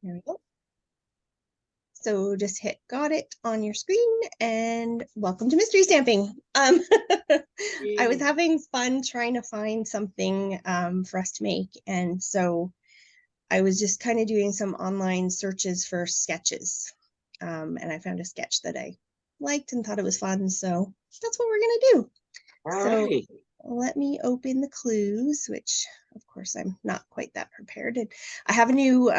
There we go. So just hit got it on your screen and welcome to mystery stamping. I was having fun trying to find something for us to make. And so I was just kind of doing some online searches for sketches. And I found a sketch that I liked and thought it was fun. So that's what we're going to do. So let me open the clues, which of course I'm not quite that prepared. And I have a new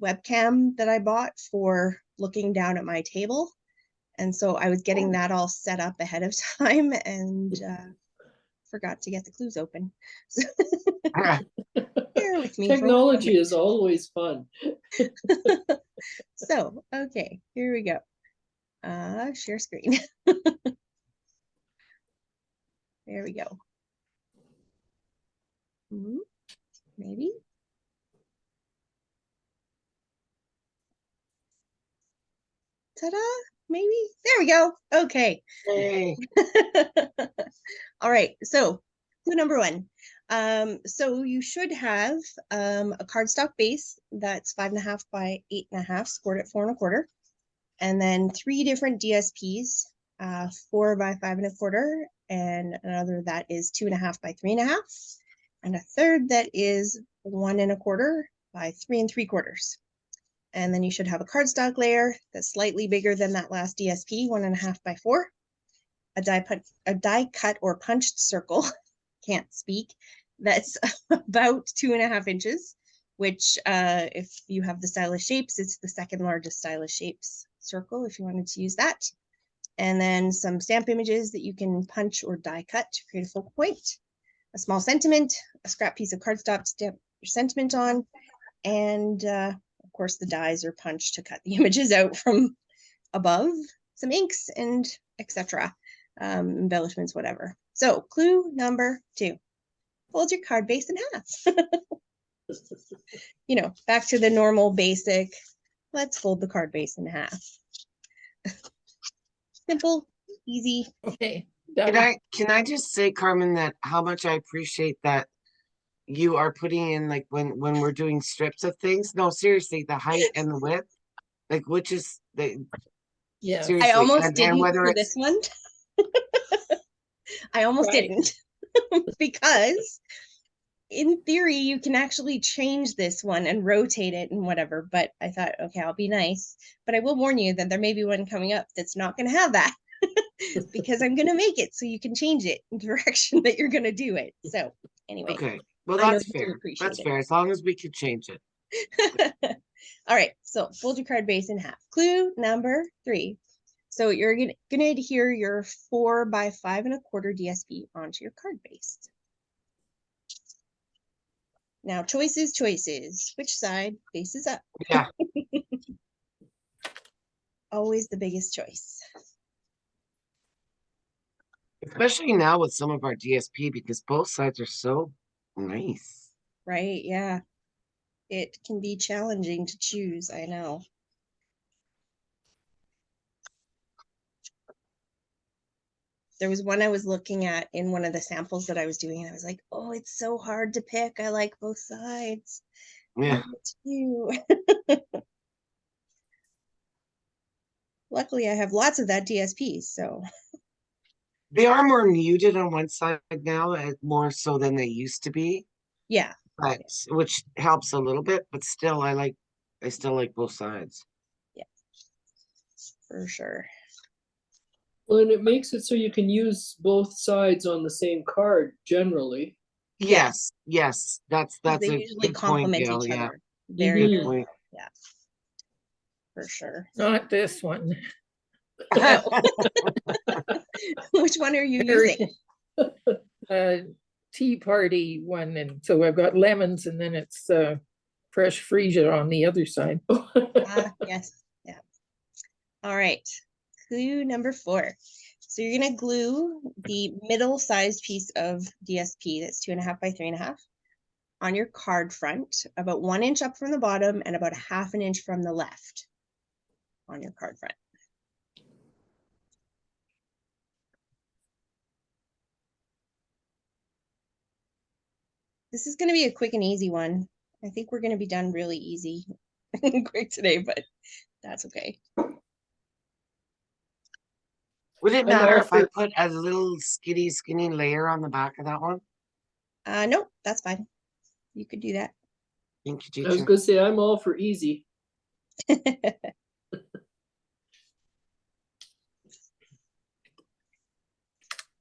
webcam that I bought for looking down at my table. And so I was getting that all set up ahead of time and forgot to get the clues open. So bear with me. Technology is always fun. So, okay, here we go. Share screen. There we go. Maybe. Ta-da, maybe. There we go. Okay. Hey. All right, so clue number one. So you should have a cardstock base that's 5.5 by 8.5, scored at 4 1/4, and then 3 different DSPs, 4 by 5 1/4, and another that is 2.5 by 3.5, and a third that is 1 1/4 by 3 3/4. And then you should have a cardstock layer that's slightly bigger than that last DSP, 1.5 by 4, a die cut or punched circle, can't speak, that's about 2.5 inches, which if you have the stylish shapes, it's the second largest stylish shapes circle if you wanted to use that. And then some stamp images that you can punch or die cut to create a focal point, a small sentiment, a scrap piece of cardstock to stamp your sentiment on, and of course the dies are punched to cut the images out from above, some inks, and etc. Embellishments, whatever. So clue number 2, fold your card base in half. You know, back to the normal basic, let's fold the card base in half. Simple, easy. Okay. Can I just say, Carmen, that how much I appreciate that you are putting in, like, when we're doing strips of things. No, seriously, the height and the width, like, which is the I almost didn't for this one. I almost didn't because in theory you can actually change this one and rotate it and whatever, but I thought, okay, I'll be nice, but I will warn you that there may be one coming up that's not going to have that because I'm going to make it so you can change it in the direction that you're going to do it. So anyway, okay, well, that's fair. That's fair, as long as we could change it. All right, so fold your card base in half. Clue number 3. So you're going to adhere your 4 by 5 1/4 DSP onto your card base. Now, choices. Which side faces up? Yeah. Always the biggest choice. Especially now with some of our DSP, because both sides are so nice. Right, yeah. It can be challenging to choose, I know. There was one I was looking at in one of the samples that I was doing, and I was like, oh, it's so hard to pick. I like both sides. Yeah. Luckily, I have lots of that DSP, so. They are more muted on one side now, more so than they used to be. Yeah. But which helps a little bit, but still, I still like both sides. Yeah, for sure. Well, and it makes it so you can use both sides on the same card generally. Yes, that's they a usually good complement point, Gail. each Yeah. other. Very good point. Yeah, for sure. Not this one. Which one are you using? Tea party one, and so I've got lemons, and then it's fresh freesia on the other side. Yes, yeah. All right, clue number 4. So you're gonna glue the middle-sized piece of DSP that's 2.5 by 3.5 on your card front, about 1 inch up from the bottom and about 1/2 inch from the left on your card front. This is going to be a quick and easy one. I think we're going to be done really easy. quick today, but that's okay. Would it I'm matter all if I for- put a little skinny layer on the back of that one? Nope, that's fine. You could do that. Thank you, I was teacher. gonna say, I'm all for easy.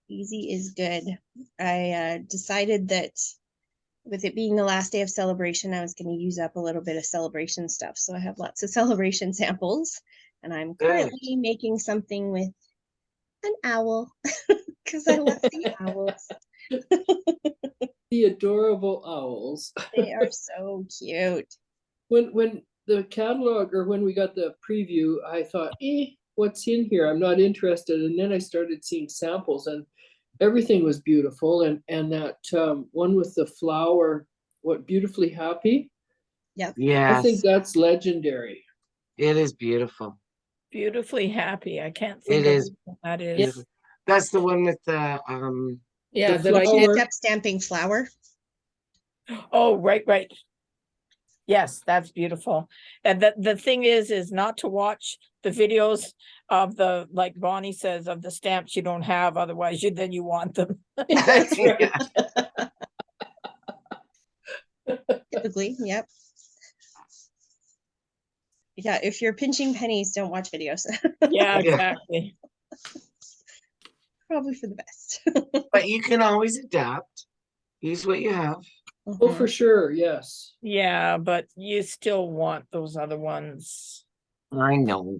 Easy is good. I decided that with it being the last day of celebration, I was going to use up a little bit of celebration stuff. So I have lots of celebration samples, and I'm Good. currently making something with an owl because I love the owls. The adorable owls. They are so cute. When the catalog or when we got the preview, I thought, what's in here? I'm not interested. And then I started seeing samples and everything was beautiful. And that one with the flower, what, Beautifully Happy? I Yes, think that's legendary. it is beautiful. Beautifully happy. I can't It think of is what that is. Beautiful. That's the one with the Yeah, The that I flower- did. Step stamping flower. Oh, right. Yes, that's beautiful. And the thing is not to watch the videos of the, like Bonnie says, of the stamps you don't have, otherwise then you want them. That's right. Typically, yep. Yeah, if you're pinching pennies, don't watch videos. Yeah, Yeah. exactly. Probably for the best. But you can always adapt. Use what you have. Oh, for sure, yes. Yeah, but you still want those other ones. I know.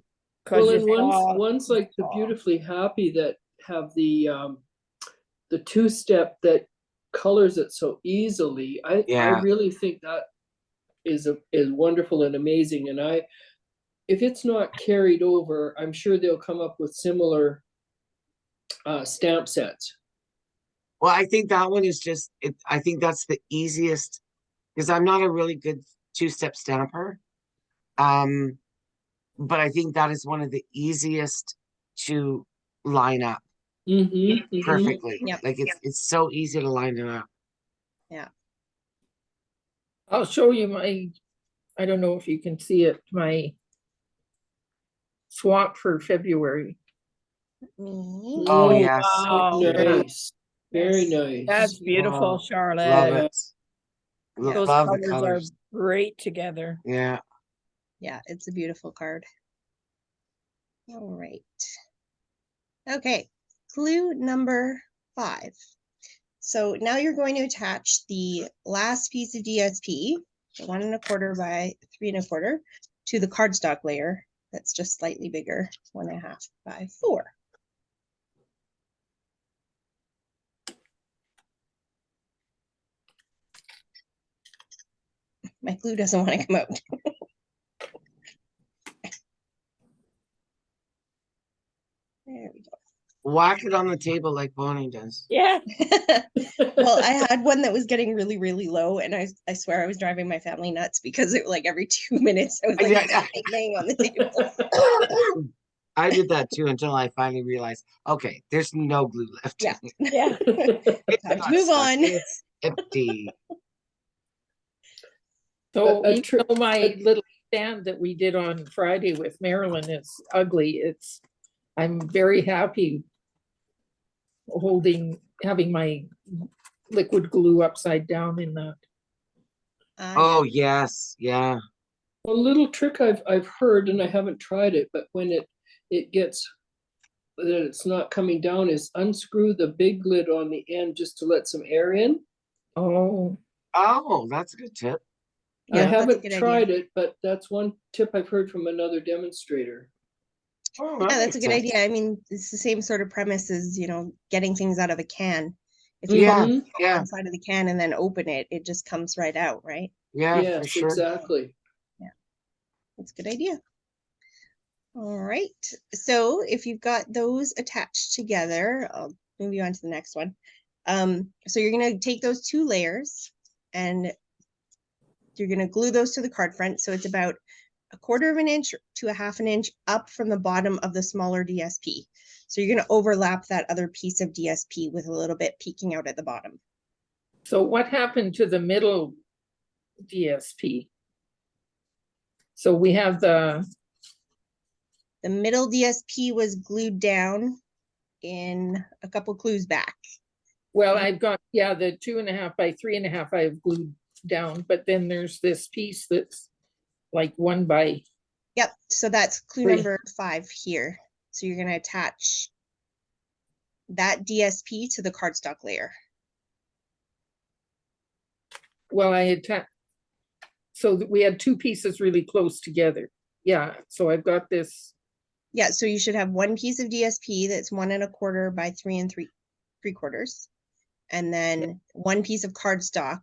Well, Cause and one's like the Beautifully Happy that have the two-step that colors it so easily. I Yeah. really think that is wonderful and amazing. And if it's not carried over, I'm sure they'll come up with similar stamp sets. Well, I think that one is just it. I think that's the easiest because I'm not a really good two-step stamper. But I think that is one of the easiest to line up perfectly. Yep. Like it's so easy to line it up. I'll show you I don't know if you can see it, my swap for February. Me. Oh, yes. Wow. Nice, very Yes. nice. That's beautiful, Wow. Charlotte. Love Yeah. it. Yeah. Those Love the colors are colors. great together. Yeah. Yeah, it's a beautiful card. All right. Okay, clue number 5. So now you're going to attach the last piece of DSP, the 1 1/4 by 3 1/4, to the cardstock layer that's just slightly bigger, 1 1/2 by 4. My glue doesn't want to come out. There we go. Whack it on the table like Bonnie does. Yeah. Well, I had one that was getting really, really low, and I swear I was driving my family nuts because it like every 2 minutes I was like Yeah. laying on the table. I did that too until I finally realized, okay, there's no glue left. Yeah. Yeah. It's Time to not move stuck, on. It's empty. So A even tr- though my little stand that we did on Friday with Marilyn is ugly, I'm very happy having my liquid glue upside down in that. Oh yes, yeah. A little trick I've heard, and I haven't tried it, but when it gets that it's not coming down, is unscrew the big lid on the end just to let some air in. Oh, Oh, that's a good tip. I Yeah, that's a haven't good idea. tried it, but that's one tip I've heard from another demonstrator. Oh, Yeah, that that's a makes good sense. idea. I mean, it's the same sort of premise as, getting things out of a can. If you Yeah, put yeah, inside of the can and then open it, it just comes right out, right? yeah, for Yes, sure. exactly. That's a good idea. All right. So if you've got those attached together, I'll move you on to the next one. So you're going to take those 2 layers and you're going to glue those to the card front. So it's about 1/4 of an inch to 1/2 an inch up from the bottom of the smaller DSP. So you're going to overlap that other piece of DSP with a little bit peeking out at the bottom. so what happened to the middle DSP? So we have the, The middle DSP was glued down in a couple clues back. well, I've got, yeah, the 2.5 by 3.5 I've glued down, but then there's this piece that's like 1 by, Yep, so that's clue Three. number 5 here. So you're gonna attach that DSP to the cardstock layer. well, I had so that we had 2 pieces really close together. Yeah, so I've got this, Yeah, so you should have one piece of DSP that's 1 1/4 by 3 3/4. And then one piece of cardstock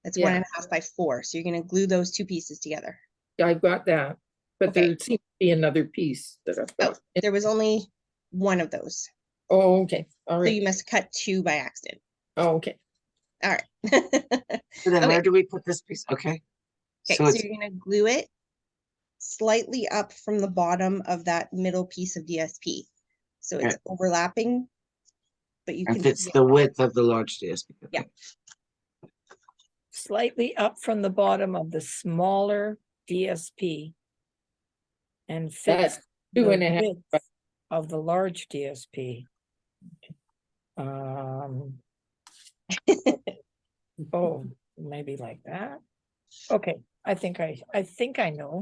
that's Yeah. 1 1/2 by 4. So you're gonna glue those 2 pieces together. I've got that. But Okay. there seems to be another piece that I've Oh, got. there was only one of those. Oh, okay, all So right. you must cut 2 by accident. Oh, okay. All right. So then Okay. where do we put this piece? Okay. Okay, So so it's, you're gonna glue it slightly up from the bottom of that middle piece of DSP. So it's Okay. overlapping, but you can if it's see it. the width of the large DSP. Yeah. Slightly up from the bottom of the smaller DSP. And fix That's the 2.5. width of the large DSP. Um. Oh, maybe like that. Okay, I think I know.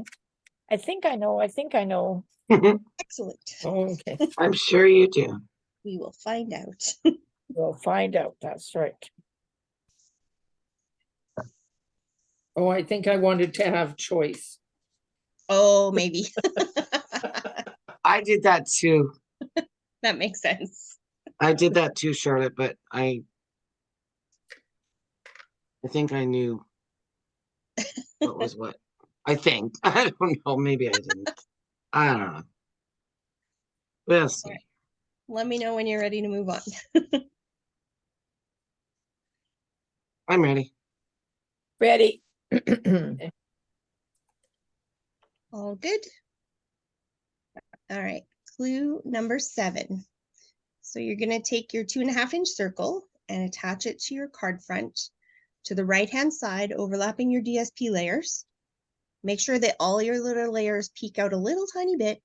I think I know. Excellent. Okay, I'm sure you do. We will find out. we'll find out, that's right. Oh, I think I wanted to have choice. Oh, maybe. I did that too. That makes sense. I did that too, Charlotte, but I think I knew what was what. I think. I don't know. Maybe I didn't. I don't know. We'll see. Alright. Let me know when you're ready to move on. I'm ready. Ready? All good? All right, clue number 7. So you're gonna take your 2.5-inch circle and attach it to your card front to the right-hand side, overlapping your DSP layers. Make sure that all your little layers peek out a little tiny bit,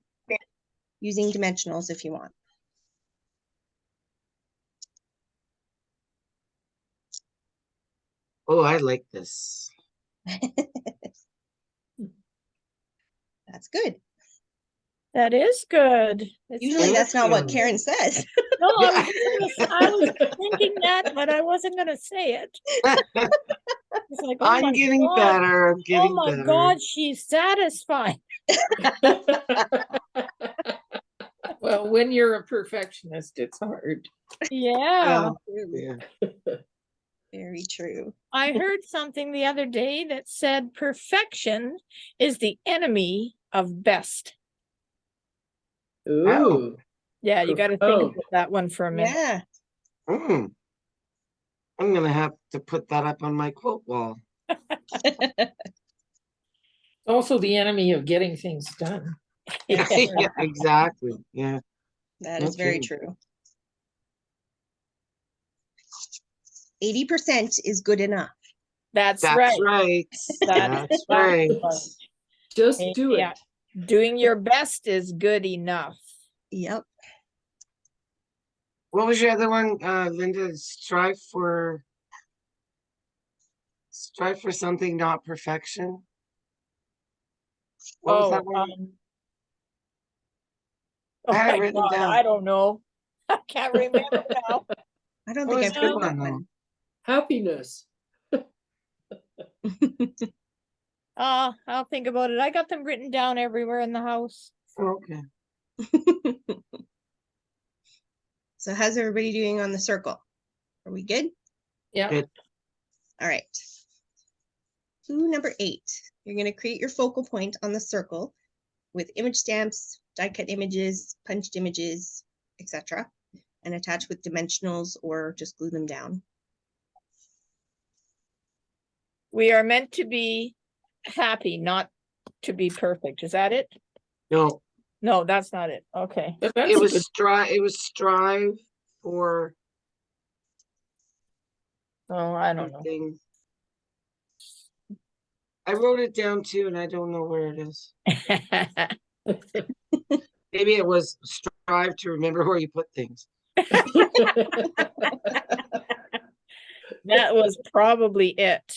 using dimensionals if you want. Oh, I like this. That's good. That is good. It's Usually really that's not what good. Karen says. No, Yeah. I was thinking that, but I wasn't gonna say it. It's like, oh I'm my getting God, better. I'm oh getting my better. God, she's satisfied. Well, when you're a perfectionist, it's hard. Yeah, Yeah. Very true. I heard something the other day that said perfection is the enemy of best. Ooh, Yeah, you gotta think Profound. about that one for a minute. Yeah. Mm. I'm gonna have to put that up on my quote wall. Also the enemy of getting things done. Yeah, exactly. Yeah. That is very Okay. true. 80% is good enough. That's That's right. right. That's That's right. just do Yeah. it. Doing your best is good enough. Yep. What was your other one, Linda? Strive for something, not perfection. What was that one? Oh I had it my written God, down. I don't know. I can't remember now. I don't What think was I've the heard good that one, one. Happiness. I'll think about it. I got them written down everywhere in the house. Oh, okay. So how's everybody doing on the circle? Are we good? Yeah. Good. All right. Clue number 8. You're going to create your focal point on the circle with image stamps, die cut images, punched images, etc., and attach with dimensionals or just glue them down. We are meant to be happy, not to be perfect. Is that it? No, No, that's not it. Okay. it was strive for Oh, I don't know. something. I wrote it down too, and I don't know where it is. Maybe it was strive to remember where you put things. That was probably it.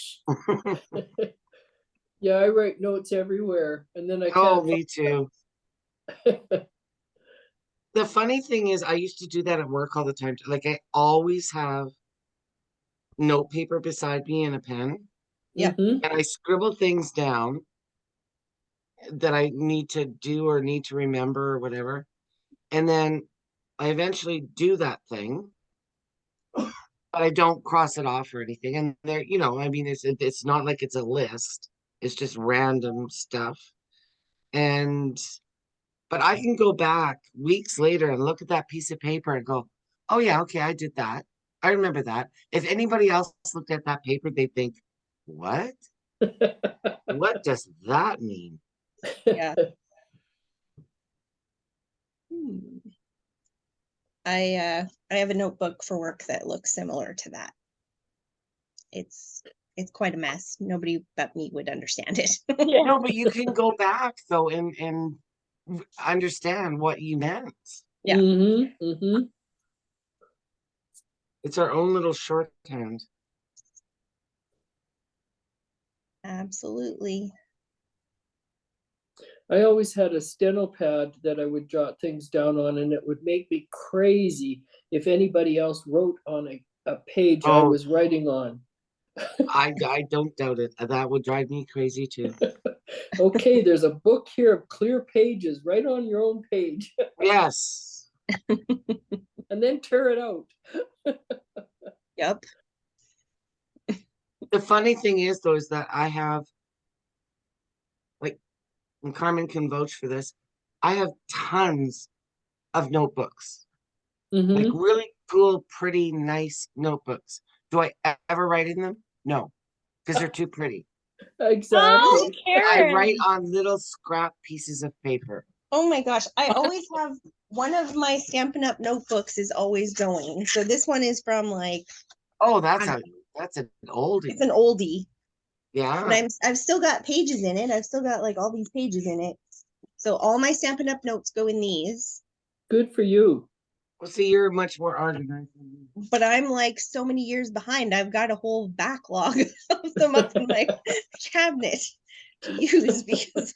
Yeah, I write notes everywhere and then I Oh, can't. me too. The funny thing is, I used to do that at work all the time. Like, I always have note paper beside me and a pen, Yep. Mhm. and I scribble things down that I need to do or need to remember or whatever. And then I eventually do that thing, but I don't cross it off or anything. And there, I mean, it's not like it's a list. It's just random stuff. But I can go back weeks later and look at that piece of paper and go, oh yeah, okay, I did that. I remember that. If anybody else looked at that paper, they'd think, what? What does that mean? Yeah. Hmm. I have a notebook for work that looks similar to that. It's quite a mess. Nobody but me would understand it. Yeah. No, but you can go back though and understand what you meant. Yeah. Mhm, mhm. It's our own little shorthand. Absolutely. I always had a steno pad that I would jot things down on, and it would make me crazy if anybody else wrote on a page I Oh. was writing on. I don't doubt it. That would drive me crazy too. Okay, there's a book here of clear pages, right on your own page, Yes. and then tear it out. Yep. The funny thing is though, is that I have, like, and Carmen can vouch for this, I have tons of notebooks. Like Mhm. really cool, pretty, nice notebooks. Do I ever write in them? No, because they're too pretty. Oh, Exactly. I write Karen. on little scrap pieces of paper. Oh my gosh. I always have one of my Stampin' Up notebooks is always going. So this one is from like, Oh, that's an oldie. it's an oldie. Yeah. And I've still got pages in it. I've still got like all these pages in it. So all my Stampin' Up notes go in these. Good for you. Well, see, you're much more organized than me. But I'm like so many years behind. I've got a whole backlog of them up in my cabinet to use because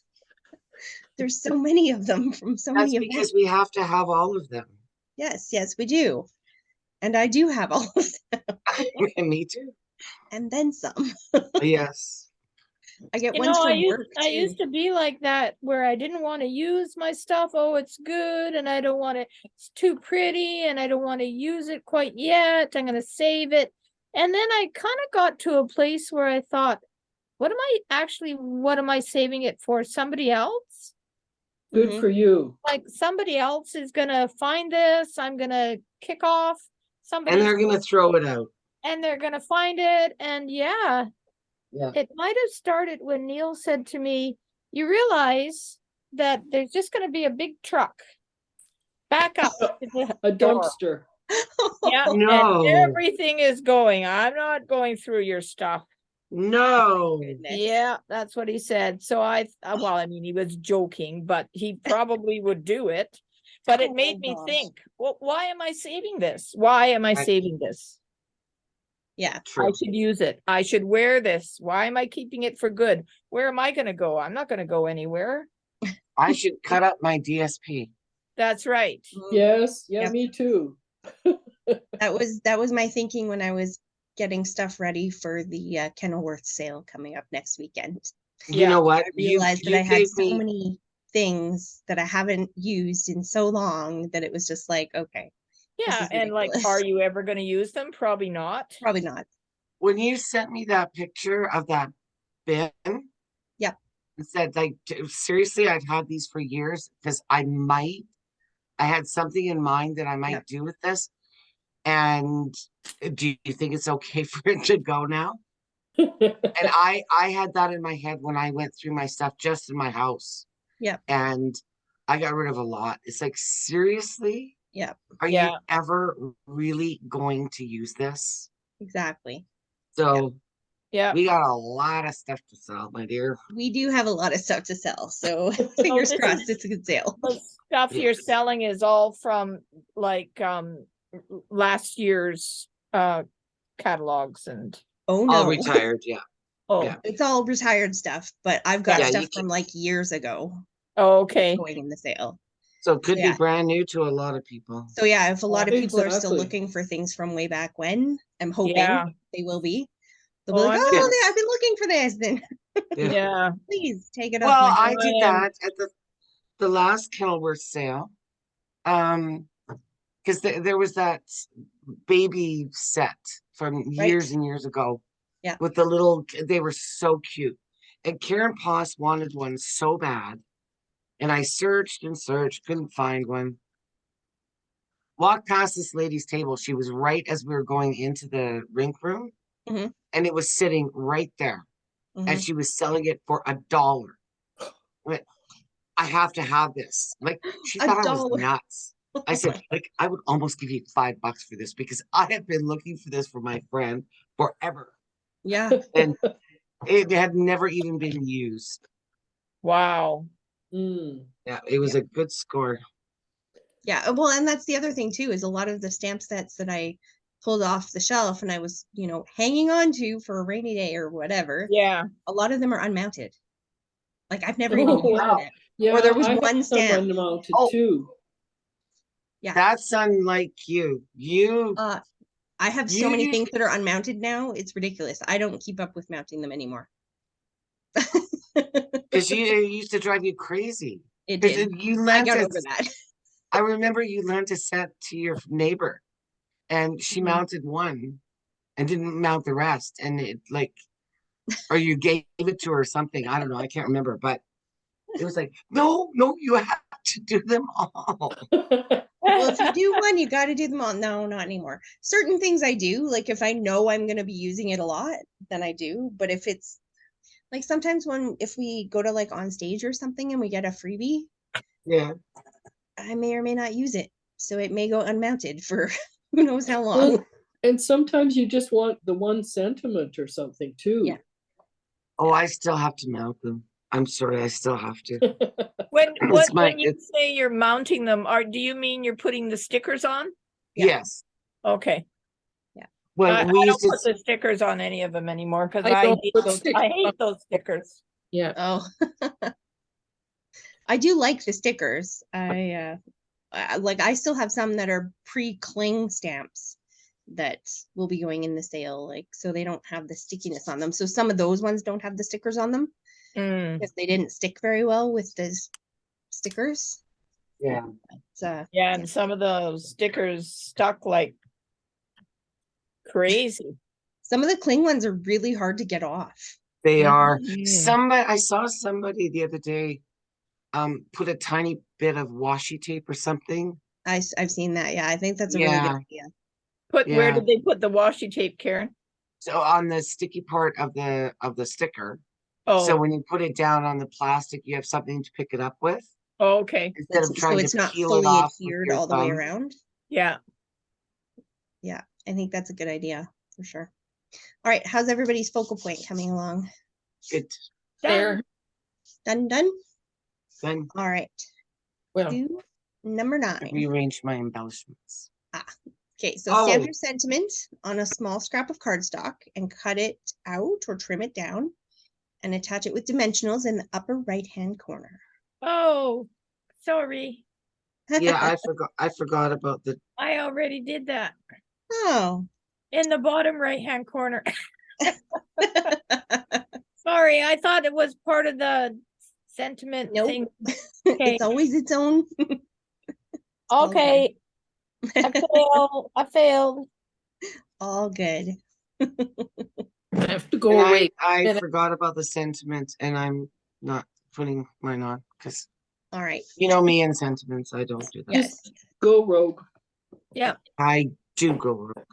there's so many of them from so That's many because events. we have to have all of them. Yes, yes, we do. And I do have all of them Me too. and then some. Yes. I get You ones know, from work I too. used to be like that where I didn't want to use my stuff. Oh, it's good, and I don't want it's too pretty, and I don't want to use it quite yet. I'm gonna save it. And then I kind of got to a place where I thought, what am I saving it for? Somebody else? Good Mhm. for you. Like somebody else is gonna find this, I'm gonna kick off And somebody's they're gonna throw it out. and they're gonna find it. And yeah, Yeah. it might have started when Neil said to me, you realize that there's just gonna be a big truck back up to the A door. dumpster. Yeah, and No. everything is going. I'm not going through your stuff. No. Goodness. Yeah, that's what he said. So well, I mean, he was joking, but he probably would do it. But it Oh made me gosh. think, well, why am I saving this? Why am I saving this? Yeah. I True. should use it. I should wear this. Why am I keeping it for good? Where am I going to go? I'm not going to go anywhere. I should cut up my DSP. That's right. Yes, yeah, Yep. me too. That was my thinking when I was getting stuff ready for the Kenilworth sale coming up next weekend. You Yeah, know what? I realized that you I had gave so me many things that I haven't used in so long that it was just like, okay, Yeah, is and like, ridiculous. are you ever going to use them? Probably not. probably not. when you sent me that picture of that bin. Yep. And said, like, seriously, I've had these for years because I had something in mind that I might Yep. do with this. And do you think it's okay for it to go now? And I had that in my head when I went through my stuff just in my house. Yep. And I got rid of a lot. It's like, seriously? Yep. Are Yeah. you ever really going to use this? Exactly. So Yeah. We got a lot of stuff to sell, my dear. We do have a lot of stuff to sell, so So fingers this crossed is- it's a good sale. The stuff you're Yes. selling is all from like last year's catalogs and Oh All no, retired, yeah. oh, Yeah. it's all retired stuff, but I've got Yeah, you stuff from like years ago oh, okay. going in the sale. So it could Yeah. be brand new to a lot of people. So yeah, if a lot of people are still Exactly. looking for things from way back when, I'm hoping Yeah. they will be. They'll be Oh, like, I'm oh, gonna- I've been looking for this. Then Yeah. Yeah. please take it off Well, my I shelf. did I am- that at the last Kenilworth sale. Because there was that baby set from years and years ago. Yeah. With the they were so cute. And Karen Poss wanted one so bad. And I searched and searched, couldn't find one. Walked past this lady's table. She was right as we were going into the rink room. Mhm. And it was sitting right there. And Mhm. she was selling it for $1. I went, I have to have this. Like, she thought I was $1. nuts. I said, like, I would almost give you $5 for this because I have been looking for this for my friend forever. Yeah, And it had never even been used. Wow. Mm. Yeah, it was a good score. yeah. Well, and that's the other thing too, is a lot of the stamp sets that I pulled off the shelf and I was, hanging on to for a rainy day or whatever. Yeah. A lot of them are unmounted. Like I've never even Oh, used wow. it. Yeah, there was I have one some stamp. unmounted Oh. too. That's unlike you. I have so You many used- things that are unmounted now. It's ridiculous. I don't keep up with mounting them anymore. Because it used to drive you crazy. It 'Cause did. you I lent got it. over that. I remember you lent a set to your neighbor, and she Mhm. mounted one and didn't mount the rest, and it or you gave it to her or something. I don't know. I can't remember, but it was like, no, you have to do them all. Well, if you do one, you got to do them all. No, not anymore. Certain things I do, like if I know I'm going to be using it a lot, then I do. But if it's like sometimes if we go to like on stage or something and we get a freebie, Yeah. I may or may not use it. So it may go unmounted for who knows how long. Well, and sometimes you just want the one sentiment or something too. Yeah. Oh, I still have to mount them. I'm sorry, I still have to. When It's when you say you're mounting them, do you mean you're putting the stickers on? Yeah. Yes. Okay. When I we don't used to, put the stickers on any of them anymore because I I don't hate put those. stickers I hate those stickers. Yeah. Oh, I do like the stickers. I still have some that are pre-cling stamps that will be going in the sale, like so they don't have the stickiness on them. So some of those ones don't have the stickers on them Mm, because they didn't stick very well with the stickers. yeah, yeah, and some of those stickers stuck like crazy. Some of the cling ones are really hard to get off. they are. Mhm. I saw somebody the other day, put a tiny bit of washi tape or something. I've seen that. Yeah, I think that's a really good Yeah. idea. Where Yeah. did they put the washi tape, Karen? So on the sticky part of the sticker. Oh, So when you put it down on the plastic, you have something to pick it up with okay. instead of So trying it's to not peel it fully off with adhered your all the way thumb. around. Yeah. Yeah, I think that's a good idea for sure. All right, how's everybody's focal point coming along? Good. There. Done. Then All right. Well, Do number 9. rearrange my embellishments. Okay, so Oh. stamp your sentiment on a small scrap of cardstock and cut it out or trim it down and attach it with dimensionals in the upper right-hand corner. Oh, sorry. Yeah, I forgot about the. I already did that Oh. in the bottom right-hand corner. Sorry, I thought it was part of the sentiment Nope. thing. Okay. It's always its own. all good. Okay. I failed. All good. I have to go And away. I minute. forgot about the sentiment, and I'm not putting mine on because All right. you know me and sentiments. I don't do that. Yes. Go rogue. Yeah. I do go rogue.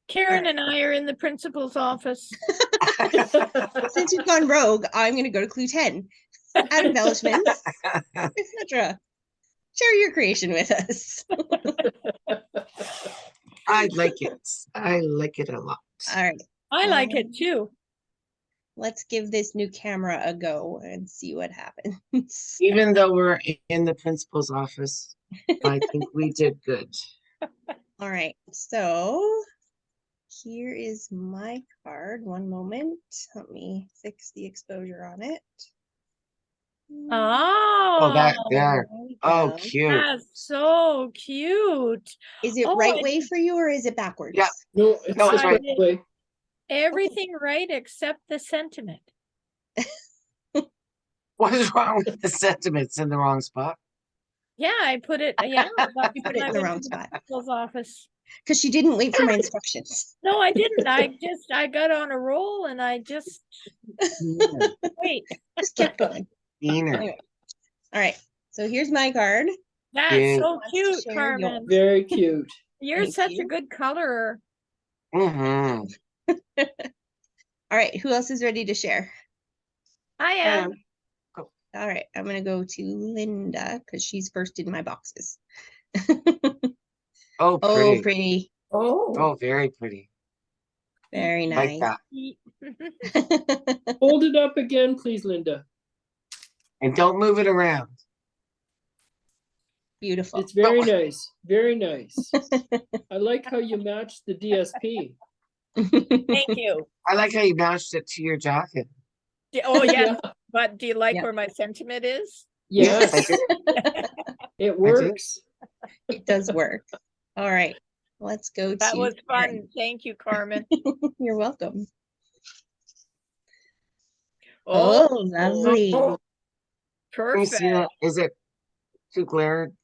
Karen Alright. and I are in the principal's office. Since you've gone rogue, I'm going to go to clue 10. Add embellishments, etc. Share your creation with us. I like it. I like it a lot. All right. I like it too. let's give this new camera a go and see what happens. Even though we're in the principal's office, I think we did good. All right, so here is my card. One moment. Let me fix the exposure on it. Oh, that there. There we Oh, go. cute. That's so cute. Is it Oh, right and- way for you or is it backwards? Yeah. No, it's No, it's the right. right way. Everything right except the sentiment. What is wrong with the sentiments in the wrong spot? Yeah, I put it, yeah. I thought You put when it I in the went wrong to spot. principal's office. Because she didn't wait for my instructions. No, I didn't. I got on a roll and I just, Meaner. wait, Just kept going. Meaner. Anyway. All right, so here's my card. that's Cute. so Wants to cute, share Carmen. Very cute. You're Thank such a you. good colorer. Mm-hmm. All right, who else is ready to share? I am. All right, I'm gonna go to Linda because she's first in my boxes. Oh, Oh, pretty. pretty. Oh, very pretty. Very Like nice. that. Hold it up again, please, Linda. And don't move it around. Beautiful. It's very nice. Very nice. I like how you matched the DSP. Thank you. I like how you matched it to your jacket. Oh, yeah, Yeah. but do you like Yeah. where my sentiment is? Yes, I Yes, do. it works. It does work. All right, let's go That to was Karen. fun. Thank you, Carmen. You're welcome. Oh, Oh, lovely. Let me perfect. see that. Is it too glared?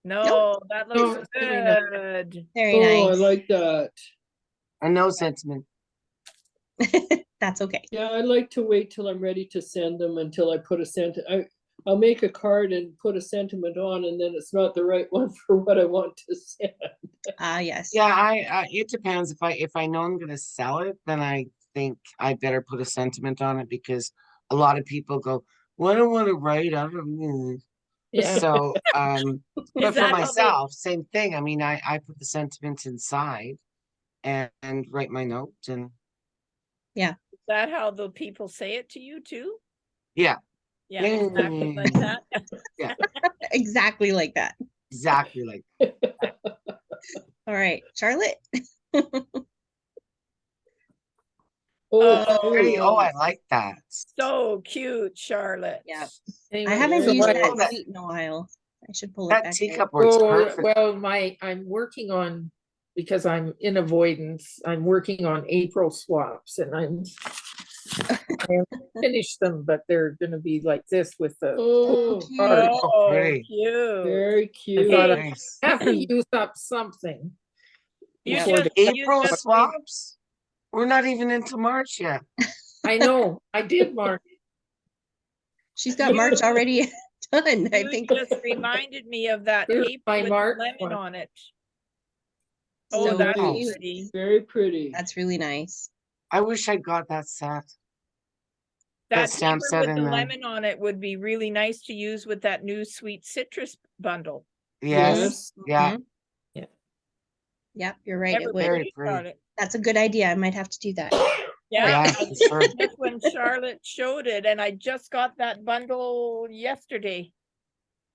No, that looks it's really nice. good. Very Oh, I nice. like that. And no sentiment. That's okay. Yeah, I like to wait till I'm ready to send them until I put a I'll make a card and put a sentiment on, and then it's not the right one for what I want to send. Ah, yes. Yeah, it depends. If I know I'm gonna sell it, then I think I better put a sentiment on it because a lot of people go, "Well, I don't want to write." I don't know." Yeah. So, but for that how they- myself, same thing. I mean, I put the sentiment inside and write my note, and Is that how the people say it to you too? yeah, Yeah, exactly like that. Exactly like that. exactly like All right, Charlotte. Oh, Oh, very pretty. Oh, I nice. like that. So cute, Charlotte. Yeah. Anyway, I haven't so used what that Oh, that- sheet in a while. I should pull it That back out. teacup works Oh, perfect. well, I'm working on, because I'm in avoidance, I'm working on April swaps and I haven't finished them, but they're gonna be like this with the, Oh, cute. Oh, pretty. cute. very I cute. thought I Nice. have to use up something. You before just- the- you April just- swaps? We're not even into March yet. I know, I did mark. She's got March already done, I You think. just reminded me of that Here's paper my with the March lemon one. on it. Oh, Oh, that's nice. pretty. Very pretty. That's really nice. I wish I got that set. That stamp paper set with in the there. lemon on it would be really nice to use with that new sweet citrus bundle. Yes, yeah. Mhm. Yeah. Yep, you're right. It Never would. Very forget pretty. about it. That's a good idea. I might have to do that. Yeah, Yeah, I for sure. that's when Charlotte showed it, and I just got that bundle yesterday.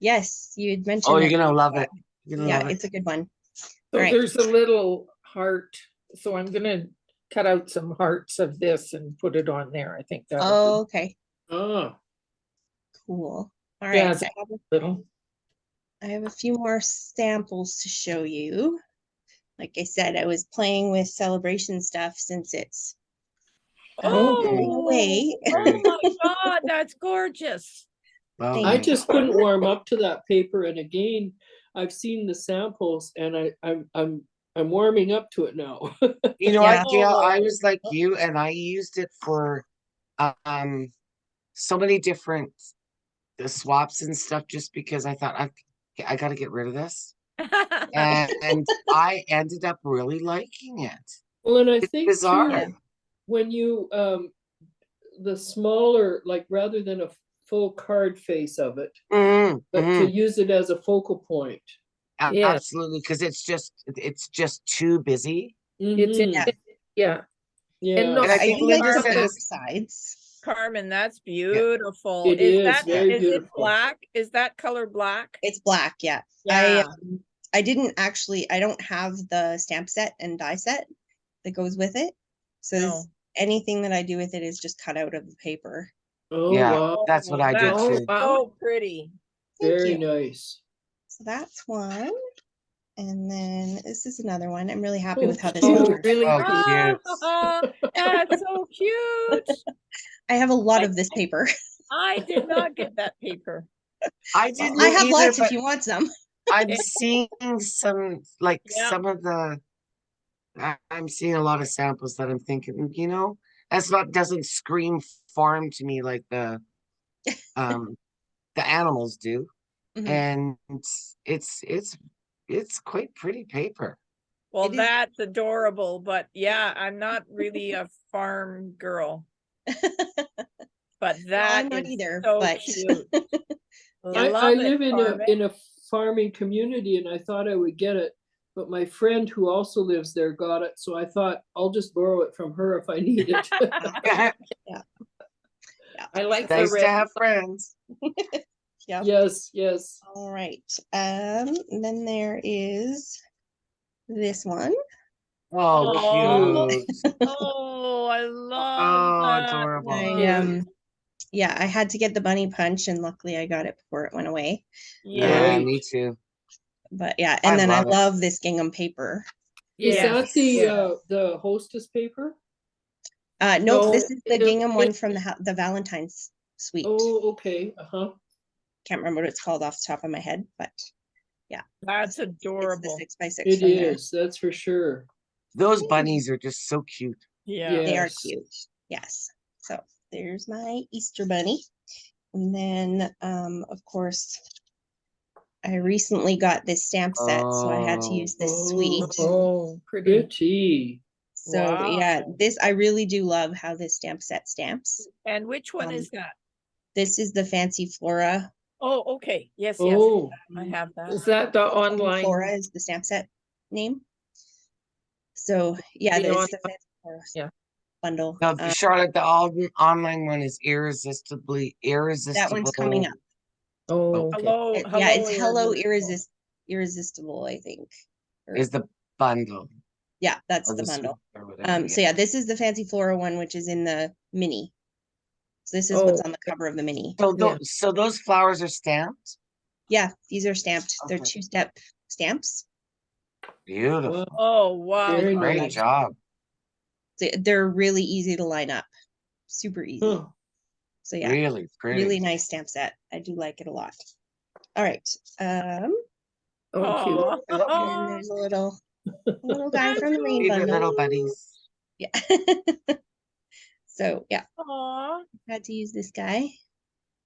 Yes, you had mentioned. Oh, you're that. gonna love it. You're gonna Yeah, love it. it's a good one. So Alright. there's a little heart, so I'm gonna cut out some hearts of this and put it on there. I think that Oh, okay, Ah, cool. All Yeah, right, it's- I have little. I have a few more samples to show you. Like I said, I was playing with celebration stuff since it's going Oh, away. oh my God, that's gorgeous. Lovely. I just couldn't warm up to that paper, and again, I've seen the samples, and I'm warming up to it now. You know Yeah. what, Gail? I was like you, and I used it for so many different swaps and stuff, just because I thought I got to get rid of this, and I ended up really liking it. Well, and I It's think bizarre. Yeah. too, when you the smaller, like rather than a full card face of it, Mhm, but mhm. to use it as a focal point. Yeah. Absolutely, because it's just too busy. It's in, Mhm. Yeah. yeah, Yeah, no- And I I think do like Linda the back says, sides. Carmen, that's beautiful. It is very is it beautiful. black? Is that color black? It's black, yeah. Yeah. I didn't actually, I don't have the stamp set and die set that goes with it. So No. anything that I do with it is just cut out of the paper. Oh, yeah, wow, that's what I did That's too. wow. so pretty. Thank very you. nice. So that's one. And then this is another one. I'm really happy Oh, with how this cute. one Oh, turned out. really Oh, cute. cute. That's so cute. I have a lot of this paper. I did not get that paper. I didn't I have either, lots if but you want some. I'm seeing some, like Yeah. some of the, I'm seeing a lot of samples that I'm thinking, you know, that's not, doesn't scream farm to me like um, the animals do. Mhm. And it's quite pretty paper. Well, It is- that's adorable, but yeah, I'm not really a farm girl. But I'm that not is either, so but- cute. I Love it, live Carmen. in a farming community and I thought I would get it, but my friend who also lives there got it, so I thought I'll just borrow it from her if I need it. I like the Nice to red. have friends. Yeah. Yes, yes. All right. And then there is this one. Oh, Oh. cute. Oh, I love Oh, that adorable. one. Yeah, I had to get the bunny punch and luckily I got it before it went away. Yeah, Right. me too. But yeah, I and then I love it. love this gingham paper. Is Yes. that the hostess paper? Nope, No, this is the it- gingham one from the Valentine's suite. Oh, okay, uh-huh. Can't remember what it's called off the top of my head, but That's it's the adorable. 6x6 It from there. is, that's for sure. Those bunnies are just so cute. Yeah. They are Yes. cute. Yes. So there's my Easter bunny. And then of course I recently got this stamp set, so I had to Oh. use this suite. Oh, pretty. Pretty. So yeah, Wow. this I really do love how this stamp set stamps. And which one Um, is that? This is the Fancy Flora. Oh, okay. Yes, yes. Oh, I have that. Is that the Fancy online? Flora is the stamp set name. So yeah, The it's the Fancy Flora yeah. bundle. No, Charlotte, the online one is irresistible. That one's coming up. Oh, okay. Hello, Yeah, it's Hello Irresistible. Irresistible, I think. Or- Is the bundle. yeah, that's or the suite bundle. or whatever, So yeah, this is the Fancy Flora one, which is in the mini. So this is what's Oh. on the cover of the mini. So Yeah. so those flowers are stamped? Yeah, these are stamped. They're Okay. 2-step stamps. Beautiful. wow. Oh, wow. Very Great nice. job. They're really easy to line up. Super easy. Huh. So yeah, Really pretty. really nice stamp set. I do like it a lot. All right. Oh, cute. Aw. And then there's a little guy from the rain Favorite bundle. little buddies. Yeah. So yeah, Aw. had to use this guy.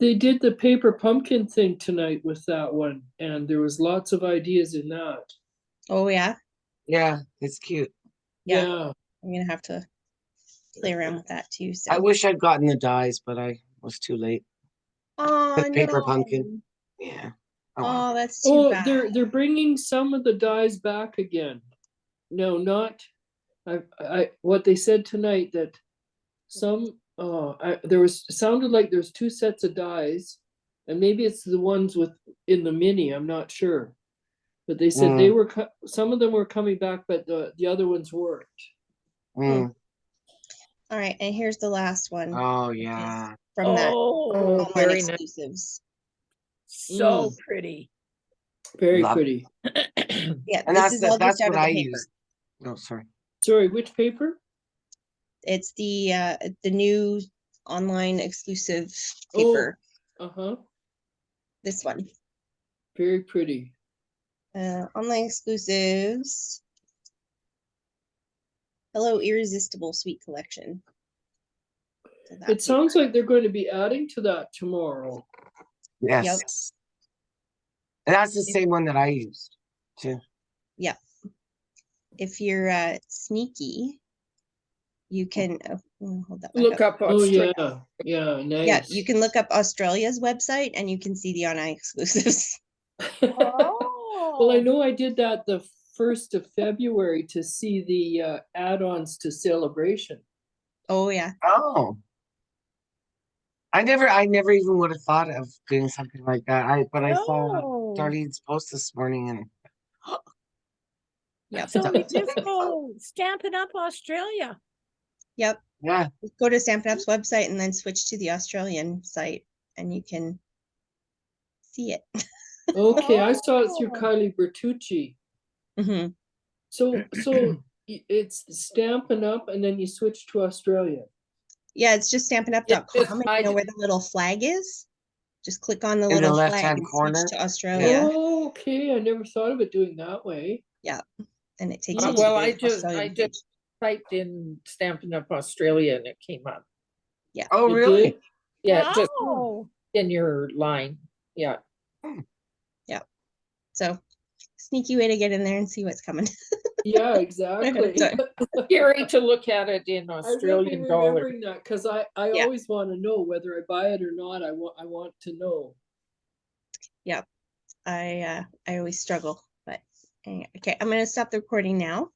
They did the paper pumpkin thing tonight with that one, and there was lots of ideas in that. Oh yeah, Yeah, it's cute. Yeah. Yeah, I'm gonna have to play around with that too. So I wish I'd gotten the dyes, but I was too late. oh, the paper no. pumpkin. Yeah. Oh, well. Oh, that's too oh, bad. they're bringing some of the dyes back again. No, not, what they said tonight that some, sounded like there's 2 sets of dyes. And maybe it's the ones in the mini, I'm not sure. But they said they were, some of them were coming back, but the other ones weren't. Mm. All right, and here's the last one Oh, yeah. from that Oh, online very nice. exclusives. So pretty. Very Love- pretty. Yeah, And this that's is all that's just out what of I the paper. use. No, sorry. Sorry, which paper? It's the new online exclusive paper. Uh-huh, This one. very pretty. Online exclusives. Hello, Irresistible Sweet Collection. So that It sounds like they're going to be adding to that tomorrow. Yes. And that's the same one that I used too. if you're sneaky, you can hold that back Look up Oh, Australia. yeah, nice. Yeah, you can look up Australia's website and you can see the online exclusives. Well, I know I did that the 1st of February to see the add-ons to Celebration. Oh, yeah. Oh. I never even would have thought of doing something like that. But I saw Oh, Darlene's post this morning and Yep. so we just go Stampin' Up Australia. Yep. yeah, Go to Stampin' Up's website and then switch to the Australian site and you can see it. Okay, I saw it through Oh. Kylie Bertucci. Hmm. So it's Stampin' Up and then you switch to Australia. Yeah, it's just stampinup.com. just And you hide know it. where the little flag is? Just click on the in the little flag left-hand and corner. switch to Australia. Oh, okay, I never thought of it doing that way. And it takes you to Well, the I just Australian page. typed in Stampin' Up Australia and it came up. Oh, It really? did? Yeah, just Wow. in your line. Yeah. So sneaky way to get in there and see what's coming. Yeah, exactly. time. Scary to look at it in I will be Australian dollars. remembering that because I Yeah. always want to know whether I buy it or not. I want to know. I always struggle, but anyway. Okay, I'm gonna stop the recording now.